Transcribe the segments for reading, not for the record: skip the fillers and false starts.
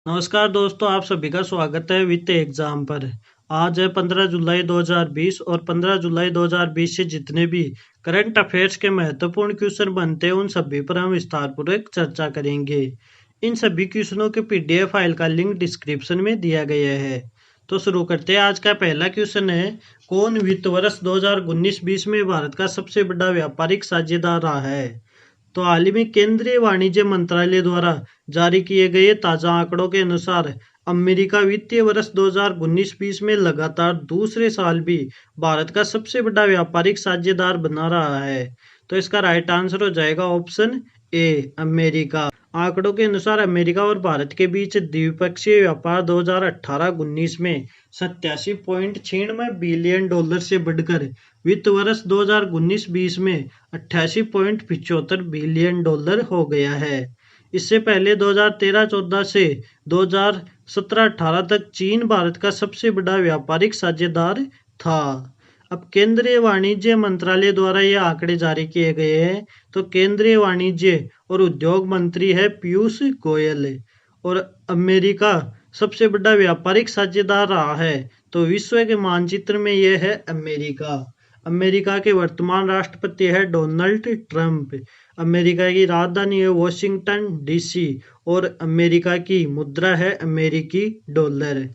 नमस्कार दोस्तों, आप सभी का स्वागत है वित्त एग्जाम पर। आज है 15 जुलाई 2020 और 15 जुलाई 2020 से जितने भी करंट अफेयर्स के महत्वपूर्ण क्वेश्चन बनते हैं उन सभी पर हम विस्तारपूर्वक चर्चा करेंगे। इन सभी क्वेश्चनों के पीडीएफ फाइल का लिंक डिस्क्रिप्शन में दिया गया है। तो शुरू करते हैं। आज का पहला क्वेश्चन है, कौन वित्त वर्ष 2019-20 में भारत का सबसे बड़ा व्यापारिक साझेदार रहा है? तो हाल ही में केंद्रीय वाणिज्य मंत्रालय द्वारा जारी किए गए ताजा आंकड़ों के अनुसार अमेरिका वित्तीय वर्ष 2019-20 में लगातार दूसरे साल भी भारत का सबसे बड़ा व्यापारिक साझेदार बना रहा है। तो इसका राइट आंसर हो जाएगा ऑप्शन ए, अमेरिका। आंकड़ों के अनुसार अमेरिका और भारत के बीच द्विपक्षीय व्यापार 2018-19 में 87.96 बिलियन डॉलर से बढ़कर वित्त वर्ष 2019-20 में 88.75 बिलियन डॉलर हो गया है। इससे पहले 2013-14 से 2017-18 तक चीन भारत का सबसे बड़ा व्यापारिक साझेदार था। अब केंद्रीय वाणिज्य मंत्रालय द्वारा ये आंकड़े जारी किए गए हैं। तो केंद्रीय वाणिज्य और उद्योग मंत्री है पीयूष गोयल। और अमेरिका सबसे बड़ा व्यापारिक साझेदार रहा है। तो विश्व के मानचित्र में यह है अमेरिका। अमेरिका के वर्तमान राष्ट्रपति है डोनाल्ड ट्रंप। अमेरिका की राजधानी है वॉशिंगटन डीसी और अमेरिका की मुद्रा है अमेरिकी डॉलर।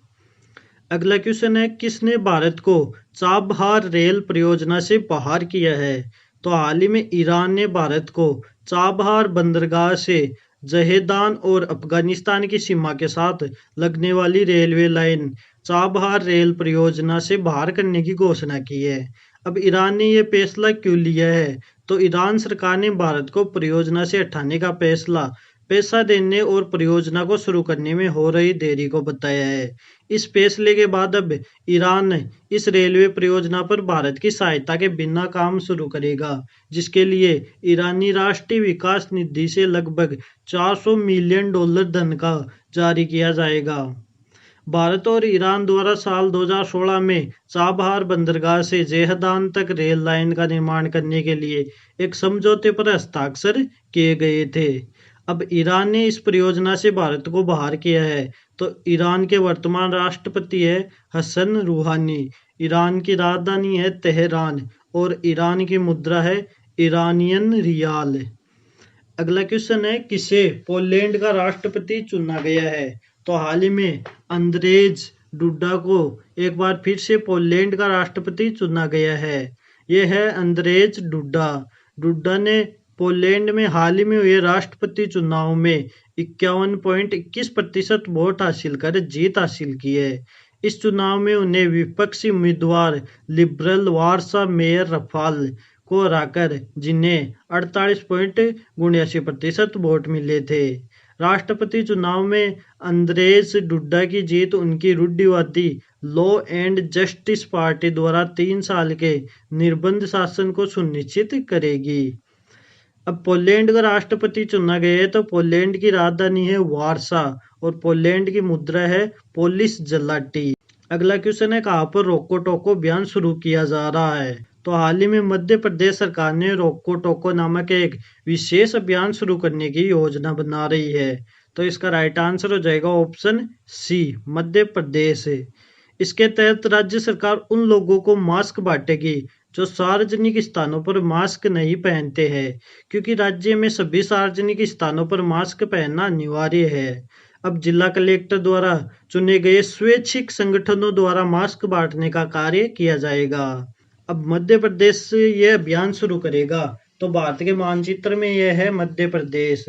अगला क्वेश्चन है, किसने भारत को चाबहार रेल परियोजना से बाहर किया है? तो हाल ही में ईरान ने भारत को चाबहार बंदरगाह से जहेदान और अफगानिस्तान की सीमा के साथ लगने वाली रेलवे लाइन चाबहार रेल परियोजना से बाहर करने की घोषणा की है। अब ईरान ने यह फैसला क्यों लिया है? तो ईरान सरकार ने भारत को परियोजना से हटाने का फैसला पैसा देने और परियोजना को शुरू करने में हो रही देरी को बताया है। इस फैसले के बाद अब ईरान इस रेलवे परियोजना पर भारत की सहायता के बिना काम शुरू करेगा, जिसके लिए ईरानी राष्ट्रीय विकास निधि से लगभग 400 मिलियन डॉलर धन का जारी किया जाएगा। भारत और ईरान द्वारा साल 2016 में चाबहार बंदरगाह से जेहदान तक रेल लाइन का निर्माण करने के लिए एक समझौते पर हस्ताक्षर किए गए थे। अब ईरान ने इस परियोजना से भारत को बाहर किया है। तो ईरान के वर्तमान राष्ट्रपति है हसन रूहानी। ईरान की राजधानी है तेहरान और ईरान की मुद्रा है ईरानियन रियाल। अगला क्वेश्चन है, किसे पोलैंड का राष्ट्रपति चुना गया है? तो हाल ही में अंद्रेज डुडा को एक बार फिर से पोलैंड का राष्ट्रपति चुना गया है। यह है अंद्रेज डुडा। डुडा ने पोलैंड में हाल ही में हुए राष्ट्रपति चुनाव में 51.21% वोट हासिल कर जीत हासिल की है। इस चुनाव में उन्हें विपक्षी उम्मीदवार लिबरल वारसा मेयर रफाल को हराकर जिन्हें 48.79% वोट मिले थे। राष्ट्रपति चुनाव में अंद्रेज डुडा की जीत उनकी रूढ़िवादी लॉ एंड जस्टिस पार्टी द्वारा 3 साल के निर्बंध शासन को सुनिश्चित करेगी। अब पोलैंड का राष्ट्रपति चुना गया है। तो पोलैंड की राजधानी है वारसा और पोलैंड की मुद्रा है पोलिश जलाटी। अगला क्वेश्चन है, कहाँ पर रोको टोको अभियान शुरू किया जा रहा है? तो हाल ही में मध्य प्रदेश सरकार ने रोको टोको नामक एक विशेष अभियान शुरू करने की योजना बना रही है। तो इसका राइट आंसर हो जाएगा ऑप्शन सी, मध्य प्रदेश। इसके तहत राज्य सरकार उन लोगों को मास्क बांटेगी जो सार्वजनिक स्थानों पर मास्क नहीं पहनते हैं, क्योंकि राज्य में सभी सार्वजनिक स्थानों पर मास्क पहनना अनिवार्य है। अब जिला कलेक्टर द्वारा चुने गए स्वैच्छिक संगठनों द्वारा मास्क बांटने का कार्य किया जाएगा। अब मध्य प्रदेश से यह अभियान शुरू करेगा। तो भारत के मानचित्र में यह है मध्य प्रदेश।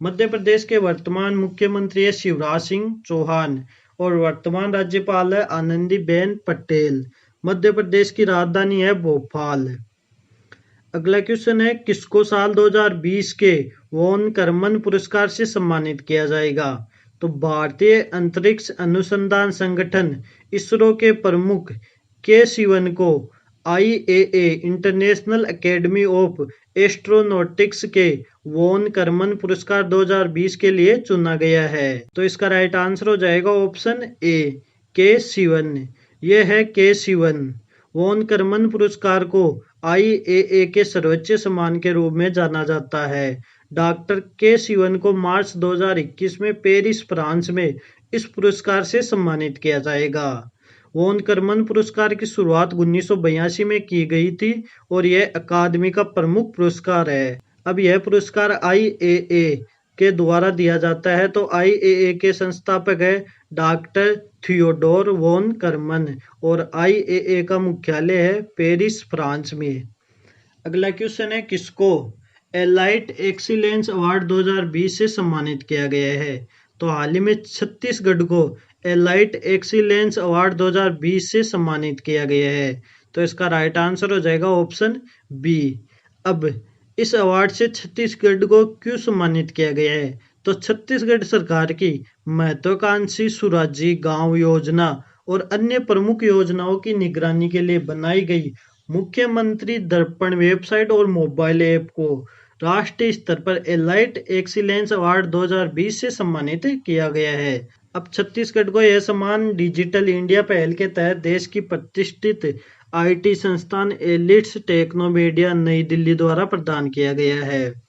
मध्य प्रदेश के वर्तमान मुख्यमंत्री है शिवराज सिंह चौहान और वर्तमान राज्यपाल है आनंदीबेन पटेल। मध्य प्रदेश की राजधानी है भोपाल। अगला क्वेश्चन है, किसको साल 2020 के वॉन करमन पुरस्कार से सम्मानित किया जाएगा? तो भारतीय अंतरिक्ष अनुसंधान संगठन इसरो के प्रमुख के सिवन को IAA international academy of astronautics के वॉन करमन पुरस्कार 2020 के लिए चुना गया है। तो इसका राइट आंसर हो जाएगा ऑप्शन ए, के सिवन। यह है के सिवन। वॉन करमन पुरस्कार को IAA के सर्वोच्च सम्मान के रूप में जाना जाता है। डॉक्टर के सिवन को मार्च 2021 में पेरिस फ्रांस में इस पुरस्कार से सम्मानित किया जाएगा। वॉन करमन पुरस्कार की शुरुआत 1982 में की गई थी और यह अकादमी का प्रमुख पुरस्कार है। अब यह पुरस्कार आईएए के द्वारा दिया जाता है। तो आईएए के संस्थापक है डॉक्टर थियोडोर वॉन करमन और आईएए का मुख्यालय है पेरिस, फ्रांस में। अगला क्वेश्चन है, किसको एलाइट एक्सीलेंस अवार्ड 2020 से सम्मानित किया गया है? तो हाल ही में छत्तीसगढ़ को एलाइट एक्सीलेंस अवार्ड 2020 से सम्मानित किया गया है। तो इसका राइट आंसर हो जाएगा ऑप्शन बी। अब इस अवार्ड से छत्तीसगढ़ को क्यों सम्मानित किया गया है? तो छत्तीसगढ़ सरकार की महत्वाकांक्षी सुराजी गांव योजना और अन्य प्रमुख योजनाओं की निगरानी के लिए बनाई गई मुख्यमंत्री दर्पण वेबसाइट और मोबाइल ऐप को राष्ट्रीय स्तर पर एलाइट एक्सीलेंस अवार्ड 2020 से सम्मानित किया गया है। अब छत्तीसगढ़ को यह सम्मान डिजिटल इंडिया पहल के तहत देश की प्रतिष्ठित आईटी संस्थान एलिट्स टेक्नोमीडिया नई दिल्ली द्वारा प्रदान किया गया है।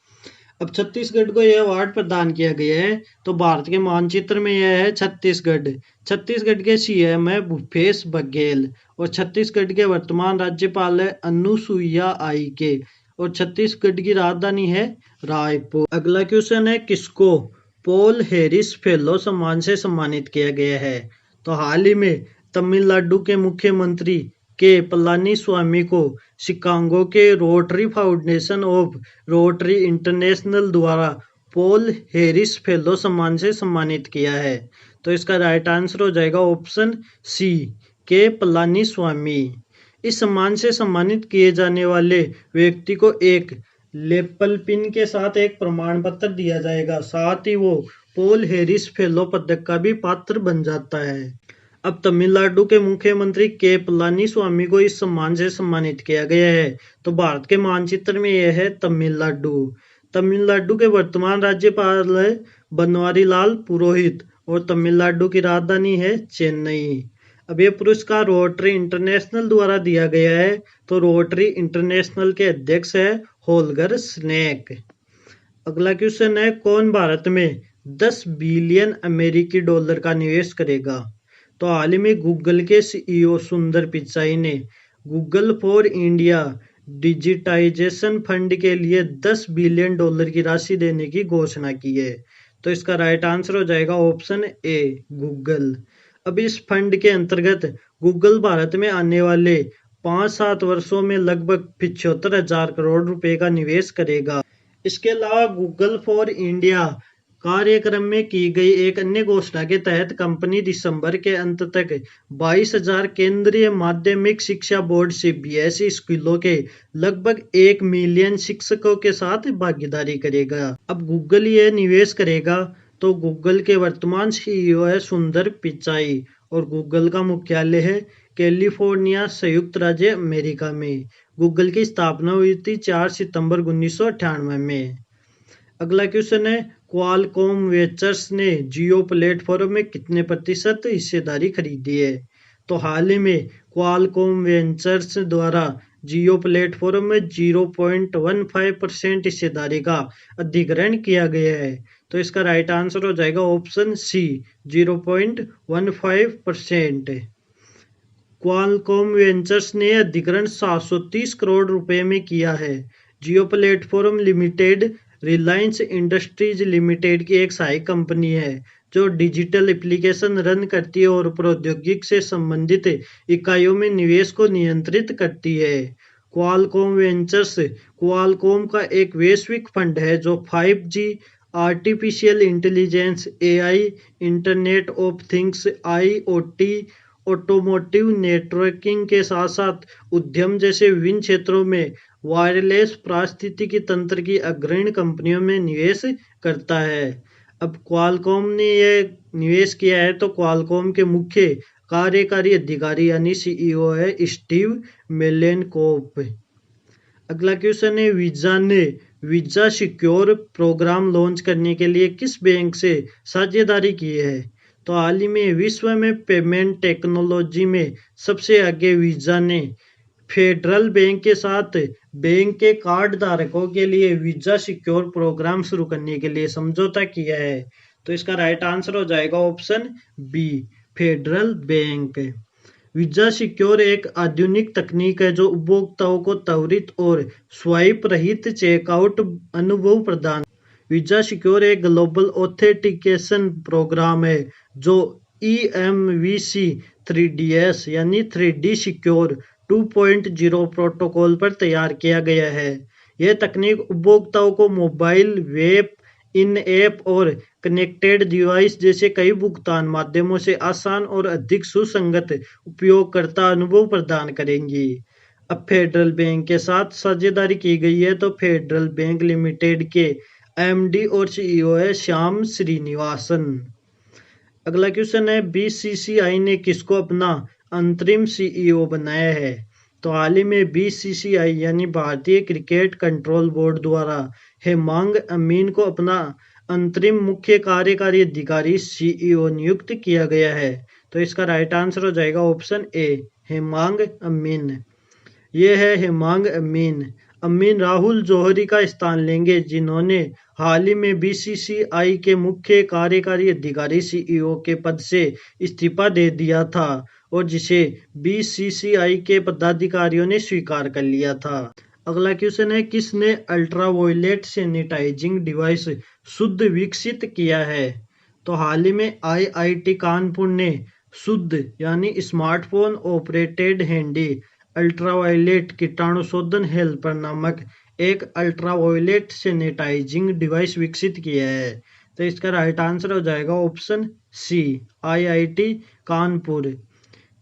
अब छत्तीसगढ़ को यह अवार्ड प्रदान किया गया है। तो भारत के मानचित्र में यह है छत्तीसगढ़। छत्तीसगढ़ के सीएम है भूपेश बघेल और छत्तीसगढ़ के वर्तमान राज्यपाल है अनुसुईया आइके और छत्तीसगढ़ की राजधानी है रायपुर। अगला क्वेश्चन है, किसको पॉल हैरिस फेलो सम्मान से सम्मानित किया गया है? तो हाल ही में तमिलनाडु के मुख्यमंत्री के पलानीस्वामी को शिकागो के rotary foundation of rotary international द्वारा पॉल हैरिस फेलो सम्मान से सम्मानित किया है। तो इसका राइट आंसर हो जाएगा ऑप्शन सी, के पलानीस्वामी। इस सम्मान से सम्मानित किए जाने वाले व्यक्ति को एक लेपल पिन के साथ एक प्रमाण पत्र दिया जाएगा, साथ ही वो पॉल हैरिस फेलो पदक का भी पात्र बन जाता है। अब तमिलनाडु के मुख्यमंत्री के पलानीस्वामी को इस सम्मान से सम्मानित किया गया है। तो भारत के मानचित्र में यह है तमिलनाडु। तमिलनाडु के वर्तमान राज्यपाल है बनवारीलाल पुरोहित और तमिलनाडु की राजधानी है चेन्नई। अब यह पुरस्कार रोटरी इंटरनेशनल द्वारा दिया गया है। तो रोटरी इंटरनेशनल के अध्यक्ष है होल्गर स्नेक। अगला क्वेश्चन है, कौन भारत में 10 बिलियन अमेरिकी डॉलर का निवेश करेगा? तो हाल ही में गूगल के सीईओ सुंदर पिचाई ने Google for India digitization fund के लिए 10 बिलियन डॉलर की राशि देने की घोषणा की है। तो इसका राइट आंसर हो जाएगा ऑप्शन ए, गूगल। अब इस फंड के अंतर्गत गूगल भारत में आने वाले 5-7 वर्षों में लगभग 75,000 करोड़ रुपए का निवेश करेगा। इसके अलावा गूगल फॉर इंडिया कार्यक्रम में की गई एक अन्य घोषणा के तहत कंपनी दिसंबर के अंत तक 22,000 केंद्रीय माध्यमिक शिक्षा बोर्ड सीबीएसई स्कूलों के लगभग 1 मिलियन शिक्षकों के साथ भागीदारी करेगा। अब गूगल ये निवेश करेगा। तो गूगल के वर्तमान सीईओ है सुंदर पिचाई और गूगल का मुख्यालय है कैलिफोर्निया, संयुक्त राज्य अमेरिका में। गूगल की स्थापना हुई थी 4 सितंबर 1998 में। अगला क्वेश्चन है, क्वालकॉम वेंचर्स ने जियो प्लेटफॉर्म में कितने प्रतिशत हिस्सेदारी खरीदी है? तो हाल ही में क्वालकॉम वेंचर्स द्वारा जियो प्लेटफॉर्म में 0.15% हिस्सेदारी का अधिग्रहण किया गया है। तो इसका राइट आंसर हो जाएगा ऑप्शन सी, 0.15%। क्वालकॉम वेंचर्स ने अधिग्रहण 730 करोड़ रुपए में किया है। Jio platform limited Reliance industries limited की एक सहायक कंपनी है जो डिजिटल एप्लीकेशन रन करती है और प्रौद्योगिकी से संबंधित इकाइयों में निवेश को नियंत्रित करती है। क्वालकॉम वेंचर्स क्वालकॉम का एक वैश्विक फंड है जो 5G, artificial intelligence, AI, internet of things, IoT, automotive networking के साथ साथ उद्यम जैसे विभिन्न क्षेत्रों में वायरलेस पारिस्थितिकी तंत्र की अग्रणी कंपनियों में निवेश करता है। अब क्वालकॉम ने यह निवेश किया है। तो क्वालकॉम के मुख्य कार्यकारी अधिकारी यानी सीईओ है स्टीव मेलेनकोप। अगला क्वेश्चन है, वीजा ने वीजा सिक्योर प्रोग्राम लॉन्च करने के लिए किस बैंक से साझेदारी की है? तो हाल ही में विश्व में पेमेंट टेक्नोलॉजी में सबसे आगे वीजा ने फेडरल बैंक के साथ बैंक के कार्ड धारकों के लिए वीजा सिक्योर प्रोग्राम शुरू करने के लिए समझौता किया है। तो इसका राइट आंसर हो जाएगा option B, Federal Bank. Visa secure एक आधुनिक तकनीक है जो उपभोक्ताओं को त्वरित और स्वाइप रहित चेकआउट अनुभव प्रदान। वीजा सिक्योर एक ग्लोबल ऑथेंटिकेशन प्रोग्राम है जो EMVC 3DS यानी 3D सिक्योर 2.0 प्रोटोकॉल पर तैयार किया गया है। यह तकनीक उपभोक्ताओं को मोबाइल, वेब, इन ऐप और कनेक्टेड डिवाइस जैसे कई भुगतान माध्यमों से आसान और अधिक सुसंगत उपयोगकर्ता अनुभव प्रदान करेंगी। अब फेडरल बैंक के साथ साझेदारी की गई है, तो फेडरल बैंक लिमिटेड के MD और CEO है श्याम श्रीनिवासन। अगला क्वेश्चन है, BCCI ने किसको अपना अंतरिम CEO बनाया है? तो हाल ही में BCCI यानी भारतीय क्रिकेट कंट्रोल बोर्ड द्वारा हेमांग अमीन को अपना अंतरिम मुख्य कार्यकारी अधिकारी CEO नियुक्त किया गया है। तो इसका राइट आंसर हो जाएगा ऑप्शन ए, हेमांग अमीन। ये है हेमांग अमीन। अमीन राहुल जौहरी का स्थान लेंगे, जिन्होंने हाल ही में BCCI के मुख्य कार्यकारी अधिकारी CEO के पद से इस्तीफा दे दिया था और जिसे BCCI के पदाधिकारियों ने स्वीकार कर लिया था। अगला क्वेश्चन है, किसने अल्ट्रावायलेट सैनिटाइजिंग डिवाइस शुद्ध विकसित किया है? तो हाल ही में IIT कानपुर ने शुद्ध यानी स्मार्टफोन ऑपरेटेड हैंडी अल्ट्रावायलेट कीटाणुशोधन हेल्पर नामक एक अल्ट्रावायलेट सैनिटाइजिंग डिवाइस विकसित किया है। तो इसका राइट आंसर हो जाएगा ऑप्शन सी, IIT कानपुर।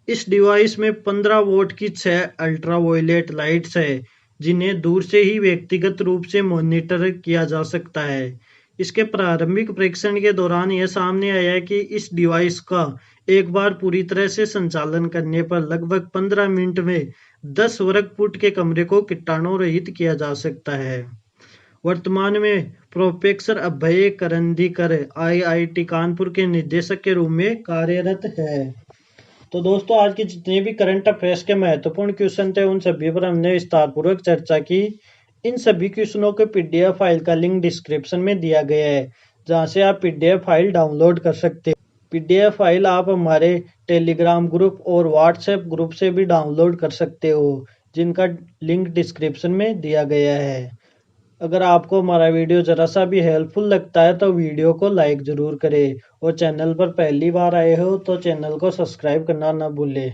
इस डिवाइस में 15 वोल्ट की 6 अल्ट्रावायलेट लाइट्स है, जिन्हें दूर से ही व्यक्तिगत रूप से मॉनिटर किया जा सकता है। इसके प्रारंभिक परीक्षण के दौरान यह सामने आया कि इस डिवाइस का एक बार पूरी तरह से संचालन करने पर लगभग 15 मिनट में 10 वर्ग फुट के कमरे को कीटाणु रहित किया जा सकता है। वर्तमान में प्रोफेसर अभय करंदीकर IIT कानपुर के निदेशक के रूप में कार्यरत है। तो दोस्तों, आज के जितने भी करंट अफेयर्स के महत्वपूर्ण क्वेश्चन थे उन सभी पर हमने विस्तारपूर्वक चर्चा की। इन सभी क्वेश्चनों के PDF फाइल का लिंक डिस्क्रिप्शन में दिया गया है, जहां से आप PDF फाइल डाउनलोड कर सकते हैं। PDF फाइल आप हमारे टेलीग्राम ग्रुप और व्हाट्सएप ग्रुप से भी डाउनलोड कर सकते हो, जिनका लिंक डिस्क्रिप्शन में दिया गया है। अगर आपको हमारा वीडियो जरा सा भी हेल्पफुल लगता है तो वीडियो को लाइक जरूर करें और चैनल पर पहली बार आए हो तो चैनल को सब्सक्राइब करना ना भूलें।